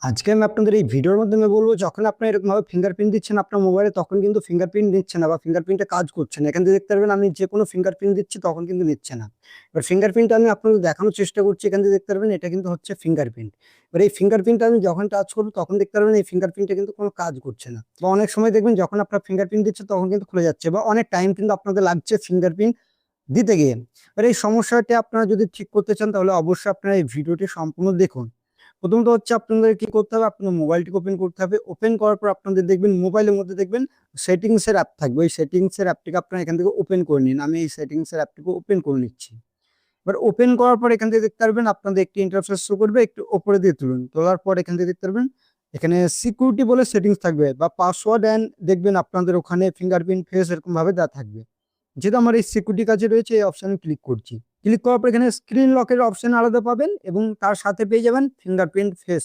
আজকে আমি আপনাদের এই ভিডিওর মাধ্যমে বলবো, যখন আপনার এরকমভাবে ফিঙ্গারপ্রিন্ট দিচ্ছেন আপনার মোবাইলে, তখন কিন্তু ফিঙ্গারপ্রিন্ট নিচ্ছে না বা ফিঙ্গারপ্রিন্টে কাজ করছে না। এখান থেকে দেখতে পারবেন আমি যে কোনো ফিঙ্গারপ্রিন্ট দিচ্ছি তখন কিন্তু নিচ্ছে না। এবার ফিঙ্গারপ্রিন্ট আমি আপনাদের দেখানোর চেষ্টা করছি। এখান থেকে দেখতে পারবেন এটা কিন্তু হচ্ছে ফিঙ্গারপ্রিন্ট। এবার এই ফিঙ্গারপ্রিন্ট আমি যখন টাচ করবো তখন দেখতে পারবেন এই ফিঙ্গারপ্রিন্টে কিন্তু কোনো কাজ করছে না, বা অনেক সময় দেখবেন যখন আপনার ফিঙ্গারপ্রিন্ট দিচ্ছে তখন কিন্তু খুলে যাচ্ছে, বা অনেক টাইম কিন্তু আপনাদের লাগছে ফিঙ্গারপ্রিন্ট দিতে গিয়ে। এবার এই সমস্যাটি আপনারা যদি ঠিক করতে চান তাহলে অবশ্যই আপনারা এই ভিডিওটি সম্পূর্ণ দেখুন। প্রথমত হচ্ছে আপনাদের কি করতে হবে, আপনার মোবাইলটিকে ওপেন করতে হবে। ওপেন করার পর আপনাদের দেখবেন মোবাইলের মধ্যে দেখবেন সেটিংস এর অ্যাপ থাকবে। ওই সেটিংস এর অ্যাপটিকে আপনারা এখান থেকে ওপেন করে নিন। আমি এই সেটিংস এর অ্যাপটিকে ওপেন করে নিচ্ছি। এবার ওপেন করার পর এখান থেকে দেখতে পারবেন আপনাদের একটি ইন্টারফেস শো করবে, একটু উপরে দিয়ে তুলুন। তোলার পর এখান থেকে দেখতে পারবেন এখানে সিকিউরিটি বলে সেটিংস থাকবে, বা পাসওয়ার্ড অ্যান্ড দেখবেন আপনাদের ওখানে ফিঙ্গারপ্রিন্ট ফেস এরকম ভাবে দেওয়া থাকবে। যেহেতু আমার এই সিকিউরিটি কাজে রয়েছে, এই অপশানে ক্লিক করছি। ক্লিক করার পর এখানে স্ক্রিন লকের অপশন আলাদা পাবেন এবং তার সাথে পেয়ে যাবেন ফিঙ্গারপ্রিন্ট ফেস।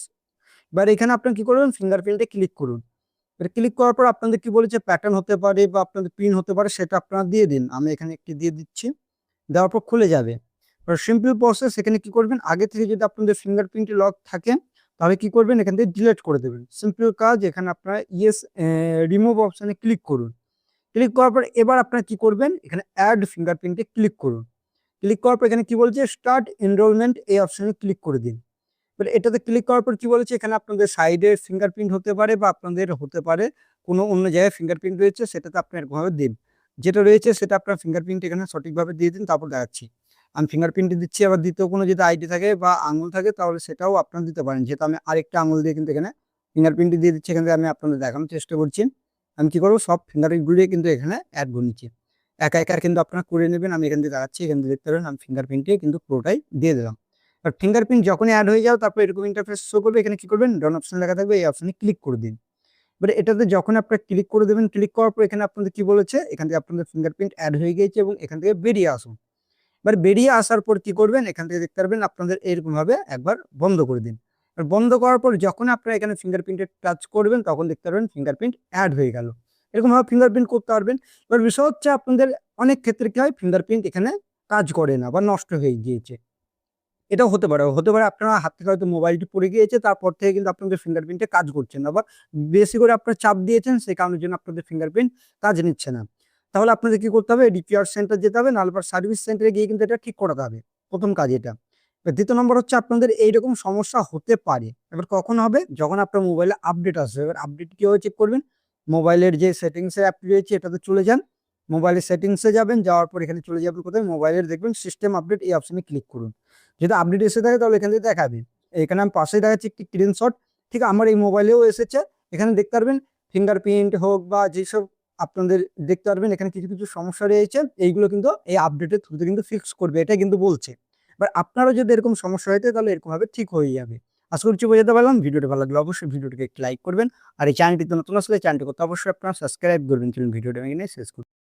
এবার এখানে আপনারা কি করবেন, ফিঙ্গারপ্রিন্টে ক্লিক করুন। এবার ক্লিক করার পর আপনাদের কি বলেছে, প্যাটার্ন হতে পারে বা আপনাদের পিন হতে পারে, সেটা আপনারা দিয়ে দিন। আমি এখানে একটি দিয়ে দিচ্ছি। দেওয়ার পর খুলে যাবে। এবার সিম্পল প্রসেস, এখানে কি করবেন, আগে থেকে যদি আপনাদের ফিঙ্গারপ্রিন্ট লক থাকে তাহলে কি করবেন, এখান থেকে ডিলিট করে দেবেন। সিম্পল কাজ। এখানে আপনারা ইয়েস রিমুভ অপশানে ক্লিক করুন। ক্লিক করার পর এবার আপনারা কি করবেন, এখানে অ্যাড ফিঙ্গারপ্রিন্টে ক্লিক করুন। ক্লিক করার পর এখানে কি বলছে, স্টার্ট এনরোলমেন্ট, এই অপশনে ক্লিক করে দিন। এবার এটাতে ক্লিক করার পর কি বলেছে, এখানে আপনাদের সাইডে ফিঙ্গারপ্রিন্ট হতে পারে বা আপনাদের হতে পারে কোনো অন্য জায়গায় ফিঙ্গারপ্রিন্ট রয়েছে, সেটাতে আপনি এরকমভাবে দিন। যেটা রয়েছে সেটা আপনার ফিঙ্গারপ্রিন্ট এখানে সঠিকভাবে দিয়ে দিন, তারপর দেখাচ্ছি। আমি ফিঙ্গারপ্রিন্ট দিচ্ছি। আবার দ্বিতীয় কোনো যদি আইডি থাকে বা আঙুল থাকে তাহলে সেটাও আপনারা দিতে পারেন। যেহেতু আমি আরেকটা আঙুল দিয়ে কিন্তু এখানে ফিঙ্গারপ্রিন্ট দিয়ে দিচ্ছি, এখান থেকে আমি আপনাদের দেখানোর চেষ্টা করছি। আমি কি করবো, সব ফিঙ্গারপ্রিন্টগুলি কিন্তু এখানে অ্যাড করে নিচ্ছি। একা একা কিন্তু আপনারা করে নেবেন। আমি এখান থেকে দেখাচ্ছি, এখান থেকে দেখতে পারেন আমি ফিঙ্গারপ্রিন্টে কিন্তু পুরোটাই দিয়ে দিলাম। আর ফিঙ্গারপ্রিন্ট যখনই অ্যাড হয়ে যাও তারপর এরকম ইন্টারফেস শো করবে। এখানে কি করবেন, ডান অপশন লেখা থাকবে, এই অপশনে ক্লিক করে দিন। এবারে এটাতে যখন আপনারা ক্লিক করে দেবেন, ক্লিক করার পর এখানে আপনাদের কি বলেছে, এখান থেকে আপনাদের ফিঙ্গারপ্রিন্ট অ্যাড হয়ে গিয়েছে এবং এখান থেকে বেরিয়ে আসুন। এবার বেরিয়ে আসার পর কি করবেন, এখান থেকে দেখতে পারবেন আপনাদের এরকম ভাবে একবার বন্ধ করে দিন। আর বন্ধ করার পর যখন আপনারা এখানে ফিঙ্গারপ্রিন্টে টাচ করবেন তখন দেখতে পারবেন ফিঙ্গারপ্রিন্ট অ্যাড হয়ে গেল। এরকম ভাবে ফিঙ্গারপ্রিন্ট করতে পারবেন। এবার বিষয় হচ্ছে আপনাদের অনেক ক্ষেত্রে কি হয়, ফিঙ্গারপ্রিন্ট এখানে কাজ করে না বা নষ্ট হয়ে গিয়েছে। এটাও হতে পারে। হতে পারে আপনার হাত থেকে হয়তো মোবাইলটি পড়ে গিয়েছে, তারপর থেকে কিন্তু আপনাদের ফিঙ্গারপ্রিন্টে কাজ করছে না, বা বেশি করে আপনারা চাপ দিয়েছেন, সেই কারণের জন্য আপনাদের ফিঙ্গারপ্রিন্ট কাজ নিচ্ছে না। তাহলে আপনাদের কি করতে হবে, রিপেয়ার সেন্টার যেতে হবে, নাহলে সার্ভিস সেন্টারে গিয়ে কিন্তু এটা ঠিক করাতে হবে। প্রথম কাজ এটা। এবার দ্বিতীয় নম্বর হচ্ছে আপনাদের এইরকম সমস্যা হতে পারে। এবার কখন হবে, যখন আপনার মোবাইলে আপডেট আসবে। এবার আপডেট কিভাবে চেক করবেন, মোবাইলের যে সেটিংস এর অ্যাপ রয়েছে এটাতে চলে যান। মোবাইলের সেটিংসে যাবেন, যাওয়ার পর এখানে চলে যাবেন কোথায়, মোবাইলের দেখবেন সিস্টেম আপডেট, এই অপশনে ক্লিক করুন। যদি আপডেট এসে থাকে তাহলে এখান থেকে দেখাবে। এখানে আমি পাশেই দেখাচ্ছি একটি স্ক্রিনশট। ঠিক আমার এই মোবাইলেও এসেছে। এখানে দেখতে পারবেন ফিঙ্গারপ্রিন্ট হোক বা যেসব আপনাদের দেখতে পারবেন এখানে কিছু কিছু সমস্যা রয়েছে, এইগুলো কিন্তু এই আপডেটের থ্রুতে কিন্তু ফিক্স করবে, এটা কিন্তু বলছে। এবার আপনারও যদি এরকম সমস্যা হয়ে থাকে তাহলে এরকম ভাবে ঠিক হয়ে যাবে। আশা করছি বোঝাতে পারলাম। ভিডিওটি ভালো লাগলে অবশ্যই ভিডিওটিকে একটি লাইক করবেন। আর এই চ্যানেলটিতে নতুন আসলে চ্যানেলটি করতে অবশ্যই আপনারা সাবস্ক্রাইব করবেন। চলুন ভিডিওটা আমি এখানে শেষ করি।